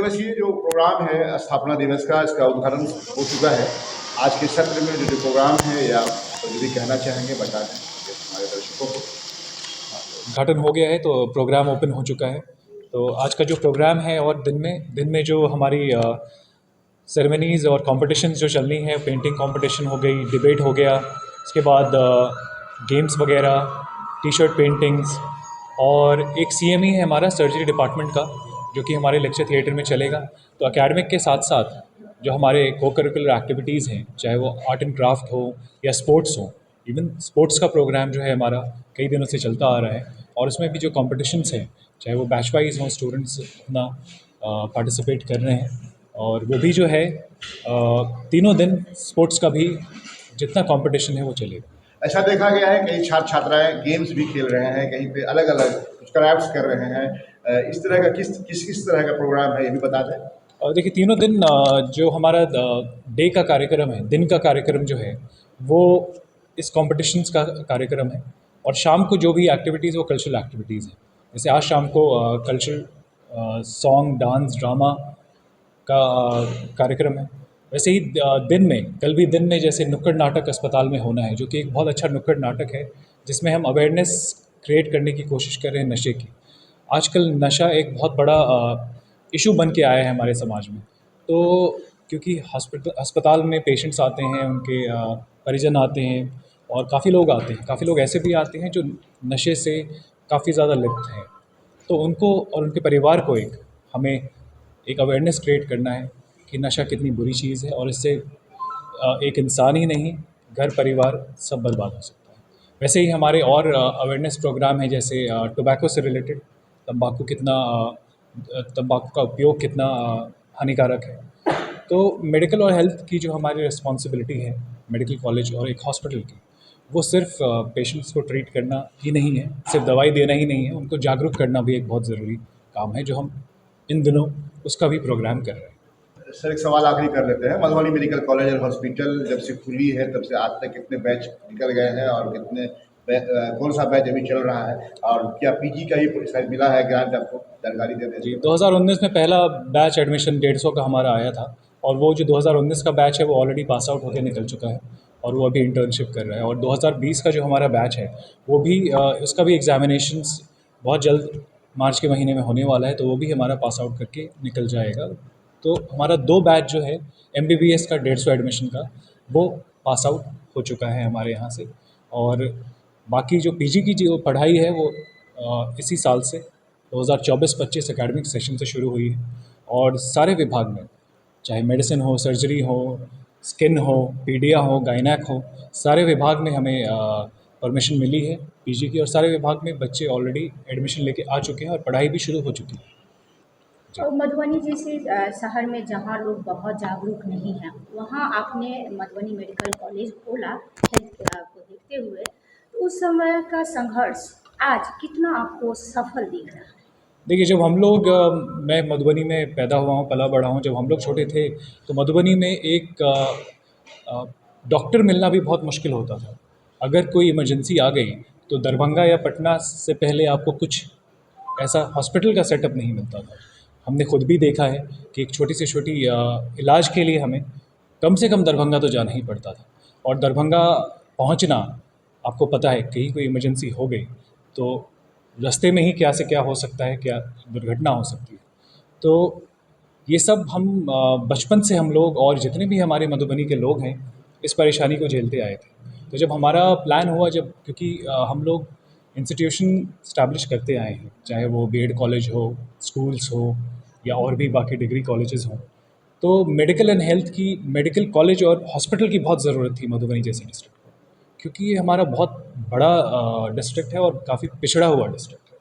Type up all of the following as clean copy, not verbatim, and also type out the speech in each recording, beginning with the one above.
दिवसीय जो प्रोग्राम है स्थापना दिवस का, इसका उद्घाटन हो चुका है। आज के सत्र में जो प्रोग्राम है या जो भी कहना चाहेंगे बता दें हमारे दर्शकों को। उद्घाटन हो गया है तो प्रोग्राम ओपन हो चुका है। तो आज का जो प्रोग्राम है और दिन में जो हमारी सेरेमनीज़ और कॉम्पिटिशन्स जो चलनी है, पेंटिंग कंपटीशन हो गई, डिबेट हो गया, उसके बाद गेम्स वगैरह, टी शर्ट पेंटिंग्स, और एक सीएमई है हमारा सर्जरी डिपार्टमेंट का, जो कि हमारे लेक्चर थिएटर में चलेगा। तो एकेडमिक के साथ साथ जो हमारे को करिकुलर एक्टिविटीज़ हैं, चाहे वो आर्ट एंड क्राफ्ट हो या स्पोर्ट्स हो, इवन स्पोर्ट्स का प्रोग्राम जो है हमारा कई दिनों से चलता आ रहा है, और उसमें भी जो कॉम्पिटिशन्स हैं, चाहे वो बैच वाइज हों, स्टूडेंट्स अपना पार्टिसिपेट कर रहे हैं, और वो भी जो है तीनों दिन स्पोर्ट्स का भी जितना कंपटीशन है वो चलेगा। ऐसा देखा गया है कई छात्र छात्राएं गेम्स भी खेल रहे हैं, कहीं पे अलग अलग कुछ क्राफ्ट्स कर रहे हैं। इस तरह का किस तरह का प्रोग्राम है ये भी बता दें। और देखिए, तीनों दिन जो हमारा डे का कार्यक्रम है, दिन का कार्यक्रम जो है वो इस कॉम्पिटिशन्स का कार्यक्रम है, और शाम को जो भी एक्टिविटीज़ वो कल्चरल एक्टिविटीज़ हैं। जैसे आज शाम को कल्चरल सॉन्ग, डांस, ड्रामा का कार्यक्रम है। वैसे ही दिन में, कल भी दिन में जैसे नुक्कड़ नाटक अस्पताल में होना है, जो कि एक बहुत अच्छा नुक्कड़ नाटक है, जिसमें हम अवेयरनेस क्रिएट करने की कोशिश कर रहे हैं नशे की। आजकल नशा एक बहुत बड़ा इशू बन के आया है हमारे समाज में। तो क्योंकि अस्पताल में पेशेंट्स आते हैं, उनके परिजन आते हैं, और काफ़ी लोग आते हैं, काफ़ी लोग ऐसे भी आते हैं जो नशे से काफ़ी ज़्यादा लिप्त हैं। तो उनको और उनके परिवार को हमें एक अवेयरनेस क्रिएट करना है कि नशा कितनी बुरी चीज़ है, और इससे एक इंसान ही नहीं, घर परिवार सब बर्बाद हो सकता है। वैसे ही हमारे और अवेयरनेस प्रोग्राम हैं, जैसे टोबैको से रिलेटेड, तंबाकू का उपयोग कितना हानिकारक है। तो मेडिकल और हेल्थ की जो हमारी रिस्पॉन्सिबिलिटी है, मेडिकल कॉलेज और एक हॉस्पिटल की, वो सिर्फ पेशेंट्स को ट्रीट करना ही नहीं है, सिर्फ दवाई देना ही नहीं है, उनको जागरूक करना भी एक बहुत ज़रूरी काम है, जो हम इन दिनों उसका भी प्रोग्राम कर रहे हैं। सर एक सवाल आखिरी कर लेते हैं। मधुबनी मेडिकल कॉलेज और हॉस्पिटल जब से खुली है तब से आज तक कितने बैच निकल गए हैं और कौन सा बैच अभी चल रहा है, और क्या पीजी का भी शायद मिला है ग्रांट, आपको जानकारी दे दें। जी, 2019 में पहला बैच एडमिशन 150 का हमारा आया था, और वो जो 2019 का बैच है वो ऑलरेडी पास आउट होकर निकल चुका है, और वो अभी इंटर्नशिप कर रहा है। और 2020 का जो हमारा बैच है वो भी उसका भी एग्जामिनेशंस बहुत जल्द मार्च के महीने में होने वाला है, तो वो भी हमारा पास आउट करके निकल जाएगा। तो हमारा 2 बैच जो है MBBS का 150 एडमिशन का, वो पास आउट हो चुका है हमारे यहाँ से। और बाकी जो पीजी की जो पढ़ाई है वो इसी साल से 2024-25 एकेडमिक सेशन से शुरू हुई है, और सारे विभाग में, चाहे मेडिसिन हो, सर्जरी हो, स्किन हो, पीडिया हो, गायनेक हो, सारे विभाग में हमें परमिशन मिली है पीजी की, और सारे विभाग में बच्चे ऑलरेडी एडमिशन लेके आ चुके हैं और पढ़ाई भी शुरू हो चुकी है। और मधुबनी जैसे शहर में जहाँ लोग बहुत जागरूक नहीं हैं, वहाँ आपने मधुबनी मेडिकल कॉलेज खोला हेल्थ को देखते हुए, तो उस समय का संघर्ष आज कितना आपको सफल दिख रहा है? देखिए, जब हम लोग मैं मधुबनी में पैदा हुआ हूँ, पला बड़ा हूँ। जब हम लोग छोटे थे तो मधुबनी में एक डॉक्टर मिलना भी बहुत मुश्किल होता था। अगर कोई इमरजेंसी आ गई तो दरभंगा या पटना से पहले आपको कुछ ऐसा हॉस्पिटल का सेटअप नहीं मिलता था। हमने खुद भी देखा है कि एक छोटी से छोटी इलाज के लिए हमें कम से कम दरभंगा तो जाना ही पड़ता था, और दरभंगा पहुंचना, आपको पता है कहीं कोई इमरजेंसी हो गई तो रास्ते में ही क्या से क्या हो सकता है, क्या दुर्घटना हो सकती है। तो ये सब हम बचपन से हम लोग और जितने भी हमारे मधुबनी के लोग हैं इस परेशानी को झेलते आए थे। तो जब हमारा प्लान हुआ, जब क्योंकि हम लोग इंस्टीट्यूशन इस्टेब्लिश करते आए हैं, चाहे वो बीएड कॉलेज हो, स्कूल्स हो, या और भी बाकी डिग्री कॉलेजेस हों, तो मेडिकल एंड हेल्थ की, मेडिकल कॉलेज और हॉस्पिटल की बहुत ज़रूरत थी मधुबनी जैसे डिस्ट्रिक्ट को, क्योंकि ये हमारा बहुत बड़ा डिस्ट्रिक्ट है और काफ़ी पिछड़ा हुआ डिस्ट्रिक्ट है,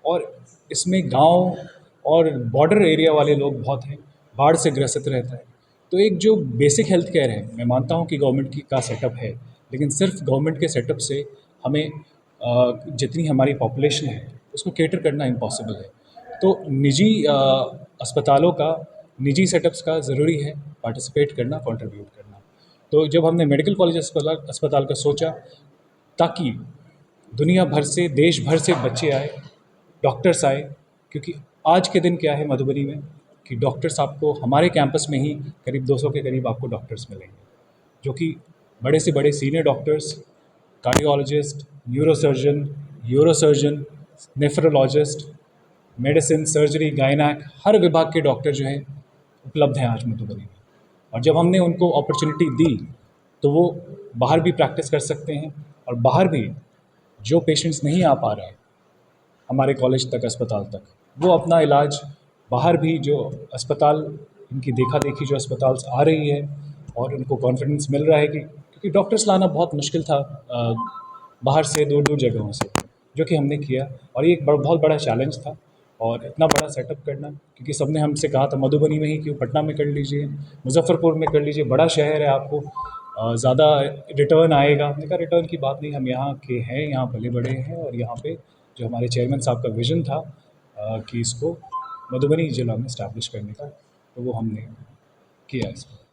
और इसमें गांव और बॉर्डर एरिया वाले लोग बहुत हैं, बाढ़ से ग्रसित रहता है। तो एक जो बेसिक हेल्थ केयर है, मैं मानता हूँ कि गवर्नमेंट की का सेटअप है, लेकिन सिर्फ गवर्नमेंट के सेटअप से हमें जितनी हमारी पॉपुलेशन है उसको कैटर करना इम्पॉसिबल है। तो निजी अस्पतालों का, निजी सेटअप्स का ज़रूरी है पार्टिसिपेट करना, कंट्रीब्यूट करना। तो जब हमने मेडिकल कॉलेज अस्पताल का सोचा, ताकि दुनिया भर से, देश भर से बच्चे आए, डॉक्टर्स आए, क्योंकि आज के दिन क्या है मधुबनी में, कि डॉक्टर्स आपको हमारे कैंपस में ही करीब 200 के करीब आपको डॉक्टर्स मिलेंगे, जो कि बड़े से बड़े senior doctors, cardiologist, neurosurgeon, urosurgeon, nephrologist, medicine, surgery, gynaec, हर विभाग के डॉक्टर जो हैं उपलब्ध हैं आज मधुबनी में। और जब हमने उनको अपॉर्चुनिटी दी तो वो बाहर भी प्रैक्टिस कर सकते हैं, और बाहर भी जो पेशेंट्स नहीं आ पा रहे हैं हमारे कॉलेज तक, अस्पताल तक, वो अपना इलाज बाहर भी, जो अस्पताल इनकी देखा देखी जो अस्पताल आ रही है और उनको कॉन्फिडेंस मिल रहा है कि, क्योंकि डॉक्टर्स लाना बहुत मुश्किल था बाहर से, दूर दूर जगहों से, जो कि हमने किया। और ये एक बहुत बड़ा चैलेंज था, और इतना बड़ा सेटअप करना, क्योंकि सबने हमसे कहा था मधुबनी में ही क्यों, पटना में कर लीजिए, मुजफ्फरपुर में कर लीजिए, बड़ा शहर है, आपको ज़्यादा रिटर्न आएगा। हमने कहा रिटर्न की बात नहीं, हम यहाँ के हैं, यहाँ पले बड़े हैं, और यहाँ पे जो हमारे चेयरमैन साहब का विज़न था कि इसको मधुबनी ज़िला में इस्टेब्लिश करने का, तो वो हमने किया इसको।